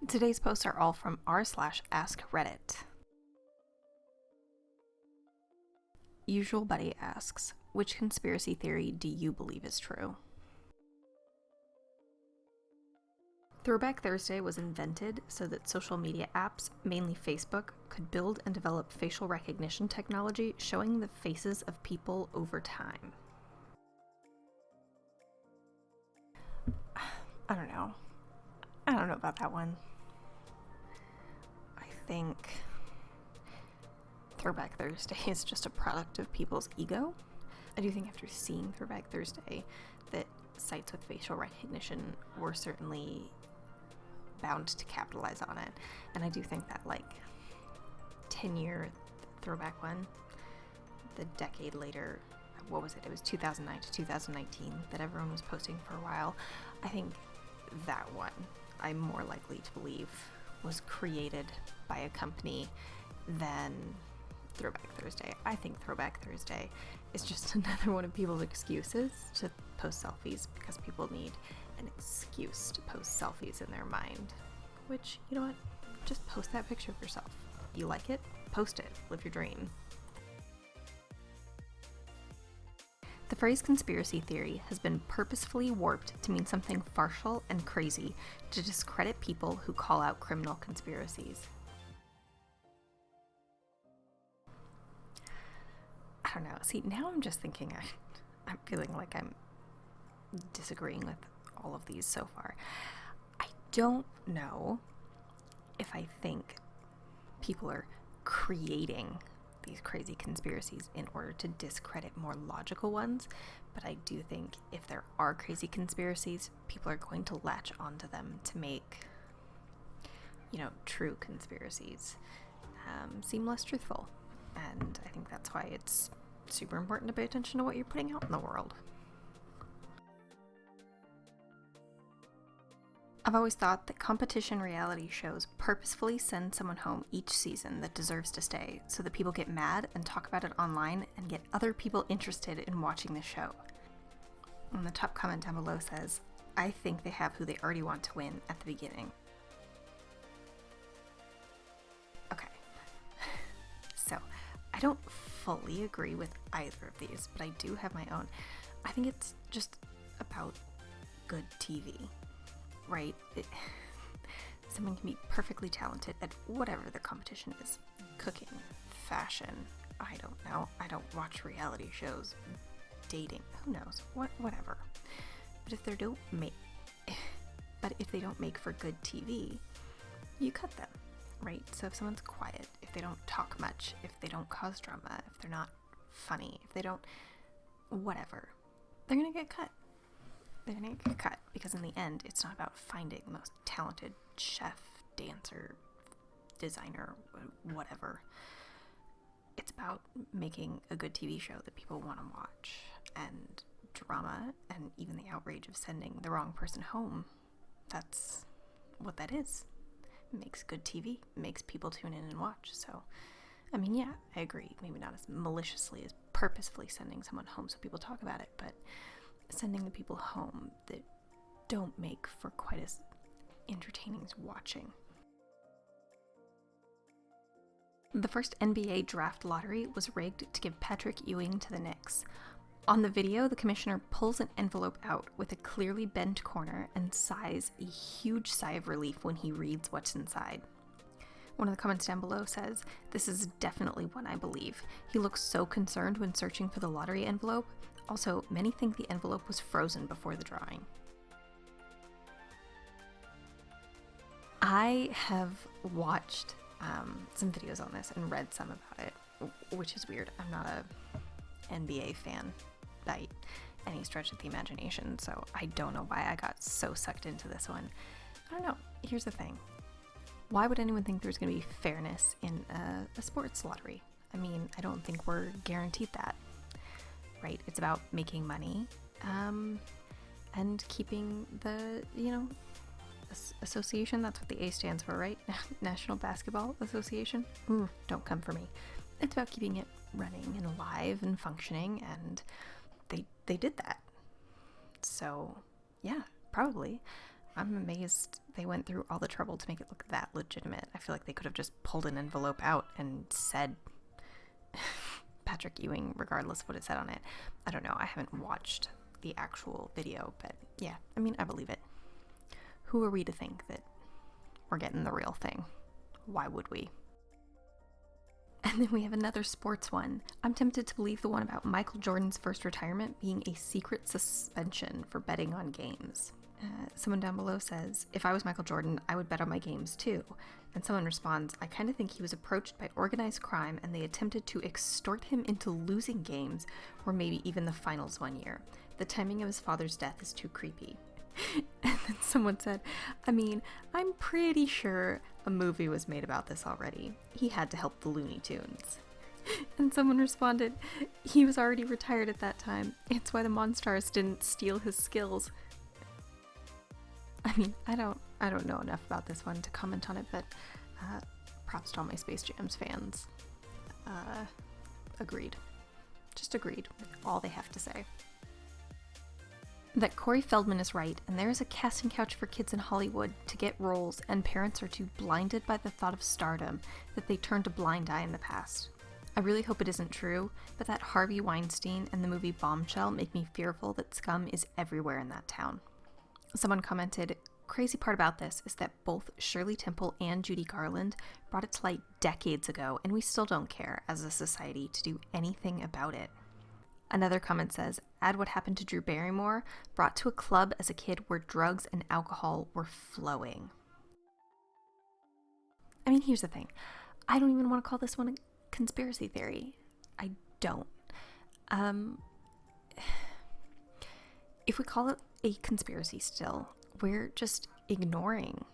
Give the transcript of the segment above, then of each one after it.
Today's posts are all from r/AskReddit. Usual Buddy asks, which conspiracy theory do you believe is true? Throwback Thursday was invented so that social media apps, mainly Facebook, could build and develop facial recognition technology showing the faces of people over time. I don't know about that one. I think Throwback Thursday is just a product of people's ego. I do think after seeing Throwback Thursday that sites with facial recognition were certainly bound to capitalize on it. And I do think that 10-year throwback one, the decade later, what was it? It was 2009 to 2019 that everyone was posting for a while. I think that one, I'm more likely to believe, was created by a company than Throwback Thursday. I think Throwback Thursday is just another one of people's excuses to post selfies because people need an excuse to post selfies in their mind. Which, you know what? Just post that picture of yourself. You like it? Post it. Live your dream. The phrase conspiracy theory has been purposefully warped to mean something farcical and crazy to discredit people who call out criminal conspiracies. I don't know. See, now I'm just thinking I'm feeling like I'm disagreeing with all of these so far. I don't know if I think people are creating these crazy conspiracies in order to discredit more logical ones, but I do think if there are crazy conspiracies, people are going to latch onto them to make, true conspiracies seem less truthful. And I think that's why it's super important to pay attention to what you're putting out in the world. I've always thought that competition reality shows purposefully send someone home each season that deserves to stay so that people get mad and talk about it online and get other people interested in watching the show. And the top comment down below says, I think they have who they already want to win at the beginning. Okay. So, I don't fully agree with either of these, but I do have my own. I think it's just about good TV. Right? Someone can be perfectly talented at whatever the competition is. Cooking, fashion, I don't know. I don't watch reality shows. Dating, who knows? Whatever. But if they don't make for good TV, you cut them, right? So if someone's quiet, if they don't talk much, if they don't cause drama, if they're not funny, if they don't whatever, they're gonna get cut. They're gonna get cut because in the end, it's not about finding the most talented chef, dancer, designer, whatever. It's about making a good TV show that people want to watch. And drama and even the outrage of sending the wrong person home, that's what that is. It makes good TV. It makes people tune in and watch. So, I mean, yeah, I agree. Maybe not as maliciously as purposefully sending someone home so people talk about it, but sending the people home that don't make for quite as entertaining as watching. The first NBA draft lottery was rigged to give Patrick Ewing to the Knicks. On the video, the commissioner pulls an envelope out with a clearly bent corner and sighs a huge sigh of relief when he reads what's inside. One of the comments down below says, "This is definitely one I believe. He looks so concerned when searching for the lottery envelope. Also, many think the envelope was frozen before the drawing." I have watched some videos on this and read some about it, which is weird. I'm not a NBA fan by any stretch of the imagination, so I don't know why I got so sucked into this one. I don't know. Here's the thing. Why would anyone think there's going to be fairness in a sports lottery? I mean, I don't think we're guaranteed that, right? It's about making money and keeping the, association. That's what the A stands for, right? National Basketball Association. Don't come for me. It's about keeping it running and alive and functioning, and they did that. So, yeah, probably. I'm amazed they went through all the trouble to make it look that legitimate. I feel like they could have just pulled an envelope out and said Patrick Ewing, regardless of what it said on it. I don't know. I haven't watched the actual video, but yeah, I mean, I believe it. Who are we to think that we're getting the real thing? Why would we? And then we have another sports one. I'm tempted to believe the one about Michael Jordan's first retirement being a secret suspension for betting on games. Someone down below says, if I was Michael Jordan, I would bet on my games too. And someone responds, I kind of think he was approached by organized crime and they attempted to extort him into losing games or maybe even the finals one year. The timing of his father's death is too creepy. And then someone said, I mean, I'm pretty sure a movie was made about this already. He had to help the Looney Tunes. And someone responded, he was already retired at that time. It's why the Monstars didn't steal his skills. I mean, I don't know enough about this one to comment on it, but props to all my Space Jams fans. Agreed. Just agreed with all they have to say. That Corey Feldman is right, and there is a casting couch for kids in Hollywood to get roles, and parents are too blinded by the thought of stardom that they turned a blind eye in the past. I really hope it isn't true, but that Harvey Weinstein and the movie Bombshell make me fearful that scum is everywhere in that town. Someone commented, crazy part about this is that both Shirley Temple and Judy Garland brought it to light decades ago, and we still don't care as a society to do anything about it. Another comment says, add what happened to Drew Barrymore, brought to a club as a kid where drugs and alcohol were flowing. I mean, here's the thing. I don't even want to call this one a conspiracy theory. I don't. If we call it a conspiracy still, we're just ignoring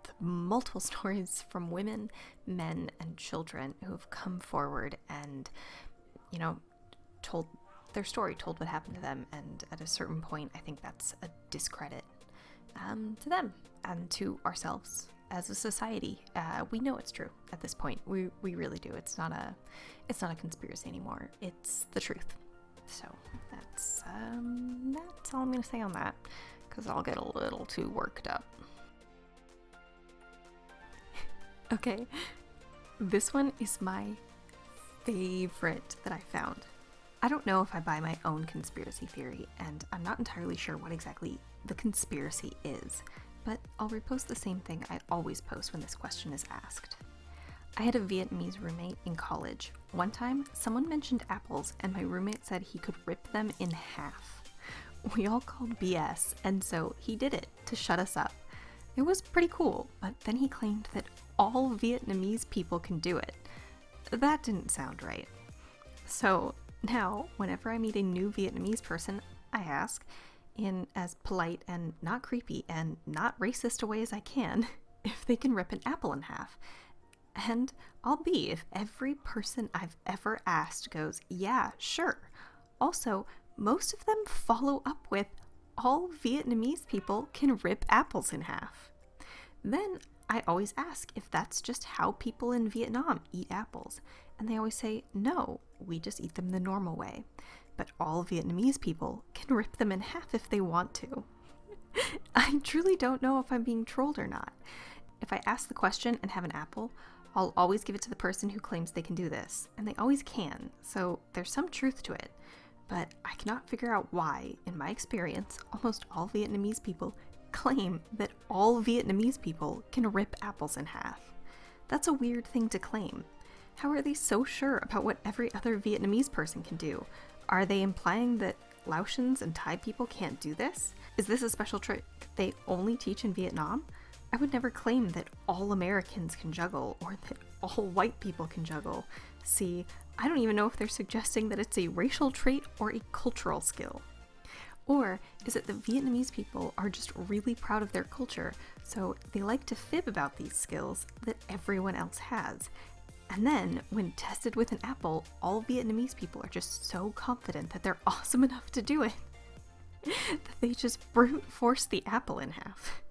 the multiple stories from women, men, and children who have come forward and, told their story, told what happened to them, and at a certain point, I think that's a discredit to them and to ourselves as a society. We know it's true at this point. We really do. It's not a conspiracy anymore. It's the truth. So that's all I'm gonna say on that, because I'll get a little too worked up. Okay, this one is my favorite that I found. I don't know if I buy my own conspiracy theory, and I'm not entirely sure what exactly the conspiracy is, but I'll repost the same thing I always post when this question is asked. I had a Vietnamese roommate in college. One time, someone mentioned apples, and my roommate said he could rip them in half. We all called BS, and so he did it to shut us up. It was pretty cool, but then he claimed that all Vietnamese people can do it. That didn't sound right. So now, whenever I meet a new Vietnamese person, I ask, in as polite and not creepy and not racist a way as I can, if they can rip an apple in half. And I'll be if every person I've ever asked goes, yeah, sure. Also, most of them follow up with, all Vietnamese people can rip apples in half. Then I always ask if that's just how people in Vietnam eat apples. And they always say, no, we just eat them the normal way. But all Vietnamese people can rip them in half if they want to. I truly don't know if I'm being trolled or not. If I ask the question and have an apple, I'll always give it to the person who claims they can do this. And they always can, so there's some truth to it. But I cannot figure out why, in my experience, almost all Vietnamese people claim that all Vietnamese people can rip apples in half. That's a weird thing to claim. How are they so sure about what every other Vietnamese person can do? Are they implying that Laotians and Thai people can't do this? Is this a special trick they only teach in Vietnam? I would never claim that all Americans can juggle or that all white people can juggle. See, I don't even know if they're suggesting that it's a racial trait or a cultural skill. Or is it that Vietnamese people are just really proud of their culture, so they like to fib about these skills that everyone else has? And then, when tested with an apple, all Vietnamese people are just so confident that they're awesome enough to do it that they just brute force the apple in half.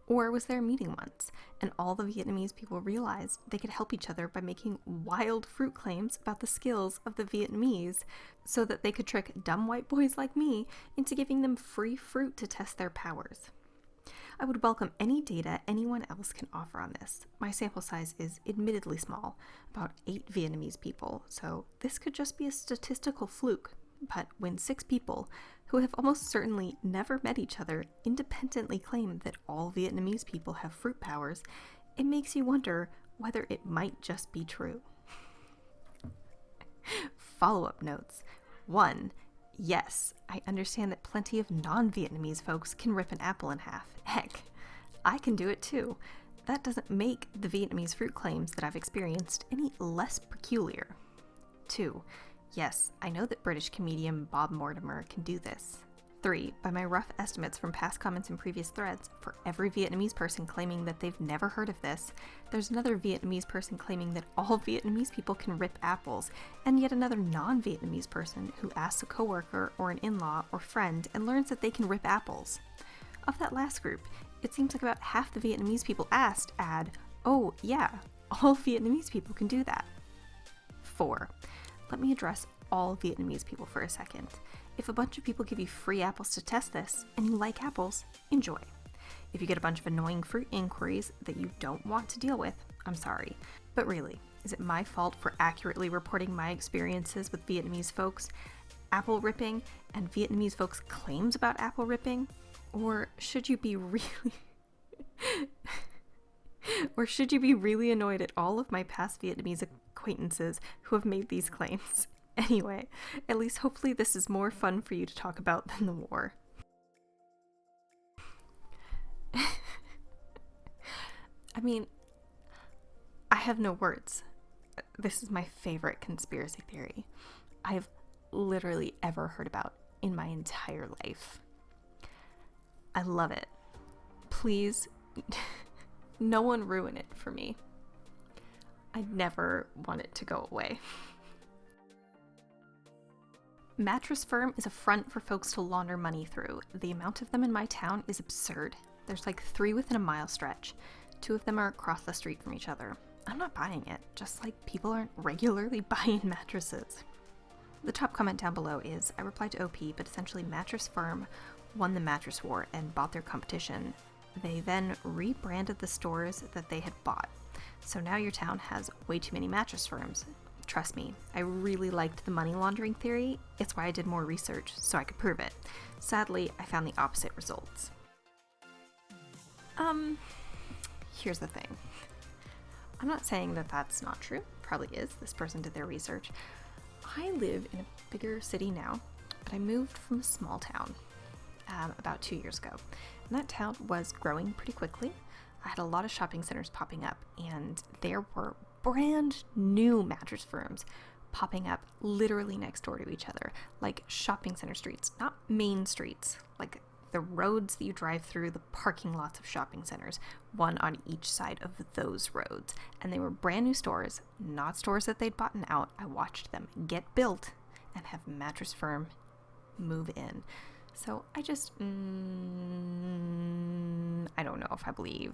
Or was there a meeting once, and all the Vietnamese people realized they could help each other by making wild fruit claims about the skills of the Vietnamese so that they could trick dumb white boys like me into giving them free fruit to test their powers? I would welcome any data anyone else can offer on this. My sample size is admittedly small, about 8 Vietnamese people, so this could just be a statistical fluke. But when 6 people, who have almost certainly never met each other, independently claim that all Vietnamese people have fruit powers, it makes you wonder whether it might just be true. Follow-up notes. 1. Yes, I understand that plenty of non-Vietnamese folks can rip an apple in half. Heck, I can do it too. That doesn't make the Vietnamese fruit claims that I've experienced any less peculiar. 2. Yes, I know that British comedian Bob Mortimer can do this. 3. By my rough estimates from past comments in previous threads, for every Vietnamese person claiming that they've never heard of this, there's another Vietnamese person claiming that all Vietnamese people can rip apples, and yet another non-Vietnamese person who asks a coworker or an in-law or friend and learns that they can rip apples. Of that last group, it seems like about half the Vietnamese people asked add, "Oh yeah, all Vietnamese people can do that." 4. Let me address all Vietnamese people for a second. If a bunch of people give you free apples to test this, and you like apples, enjoy. If you get a bunch of annoying fruit inquiries that you don't want to deal with, I'm sorry. But really, is it my fault for accurately reporting my experiences with Vietnamese folks, apple ripping, and Vietnamese folks' claims about apple ripping? Or should you be really... Or should you be really annoyed at all of my past Vietnamese acquaintances who have made these claims? Anyway, at least hopefully this is more fun for you to talk about than the war. I mean, I have no words. This is my favorite conspiracy theory I've literally ever heard about in my entire life. I love it. Please, no one ruin it for me. I never want it to go away. Mattress firm is a front for folks to launder money through. The amount of them in my town is absurd. There's like 3 within a mile stretch. 2 of them are across the street from each other. I'm not buying it, just like people aren't regularly buying mattresses. The top comment down below is, I replied to OP, but essentially Mattress Firm won the mattress war and bought their competition. They then rebranded the stores that they had bought. So now your town has way too many mattress firms. Trust me, I really liked the money laundering theory. It's why I did more research, so I could prove it. Sadly, I found the opposite results. Here's the thing. I'm not saying that that's not true. Probably is. This person did their research. I live in a bigger city now, but I moved from a small town about 2 years ago. And that town was growing pretty quickly. I had a lot of shopping centers popping up, and there were brand new mattress firms popping up literally next door to each other, like shopping center streets, not main streets, like the roads that you drive through, the parking lots of shopping centers, one on each side of those roads. And they were brand new stores, not stores that they'd bought out. I watched them get built and have mattress firm move in. So I just, I don't know if I believe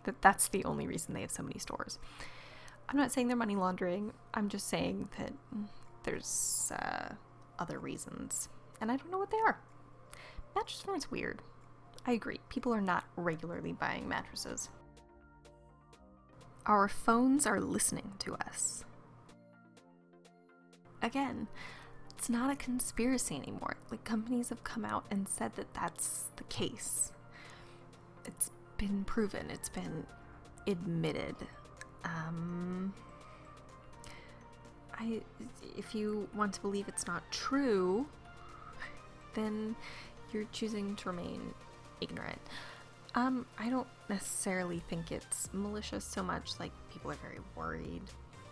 that that's the only reason they have so many stores. I'm not saying they're money laundering. I'm just saying that there's other reasons, and I don't know what they are. Mattress firm is weird. I agree. People are not regularly buying mattresses. Our phones are listening to us. Again, it's not a conspiracy anymore. Like, companies have come out and said that that's the case. It's been proven. It's been admitted. If you want to believe it's not true, then you're choosing to remain ignorant. I don't necessarily think it's malicious so much. Like, people are very worried.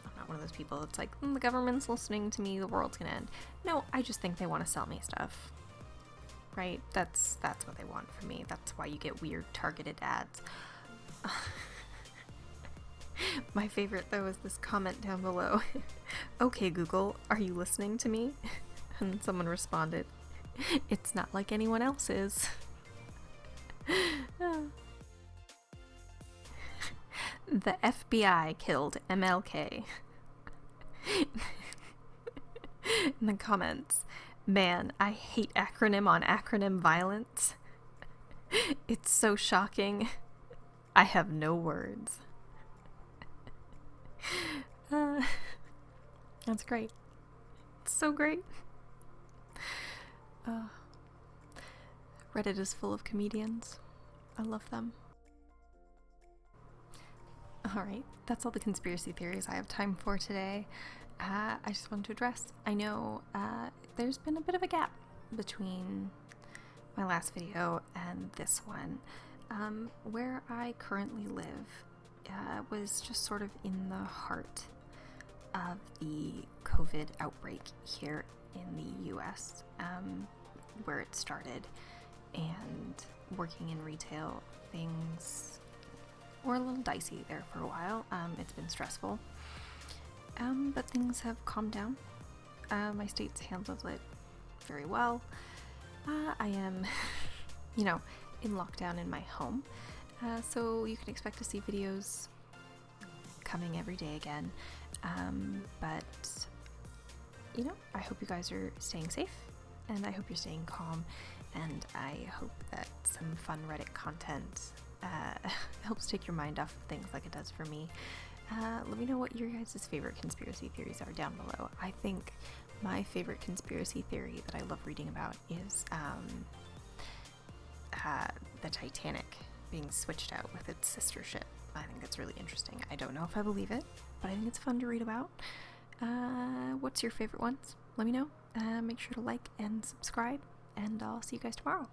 I'm not one of those people that's like, the government's listening to me, the world's gonna end. No, I just think they want to sell me stuff. Right? That's what they want from me. That's why you get weird targeted ads. My favorite, though, is this comment down below. Okay, Google, are you listening to me? And someone responded, it's not like anyone else's. The FBI killed MLK. In the comments, man, I hate acronym on acronym violence. It's so shocking. I have no words. That's great. It's so great. Reddit is full of comedians. I love them. Alright, that's all the conspiracy theories I have time for today. I just wanted to address, I know there's been a bit of a gap between my last video and this one. Where I currently live was just sort of in the heart of the COVID outbreak here in the US, where it started, and working in retail, things were a little dicey there for a while. It's been stressful, but things have calmed down. My state's handled it very well. I am, in lockdown in my home, so you can expect to see videos coming every day again, but I hope you guys are staying safe, and I hope you're staying calm, and I hope that some fun Reddit content helps take your mind off of things like it does for me. Let me know what your guys' favorite conspiracy theories are down below. I think my favorite conspiracy theory that I love reading about is the Titanic being switched out with its sister ship. I think it's really interesting. I don't know if I believe it, but I think it's fun to read about. What's your favorite ones? Let me know. Make sure to like and subscribe, and I'll see you guys tomorrow.